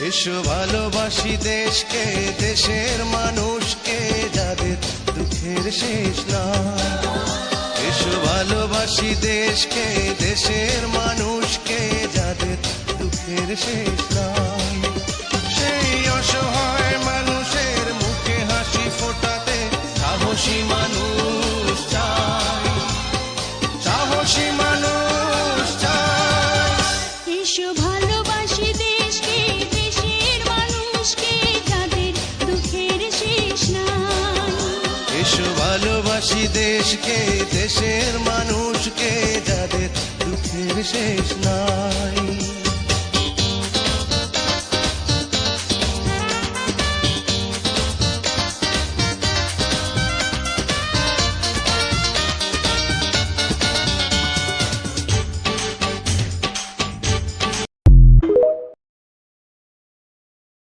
এসো ভালোবাসি দেশকে, দেশের মানুষকে, যাদের দুঃখের শেষ নাই। এসো ভালোবাসি দেশকে, দেশের মানুষকে, যাদের দুঃখের শেষ নাই। সেই অসহায় মানুষের মুখে হাসি ফোটাতে সাহসী মানুষ চাই, সাহসী মানুষ চাই। এসো ভালোবাসি দেশকে, দেশের মানুষকে, যাদের দুঃখের শেষ নাই। এসো ভালোবাসি দেশকে, দেশের মানুষকে, যাদের দুঃখের শেষ নাই।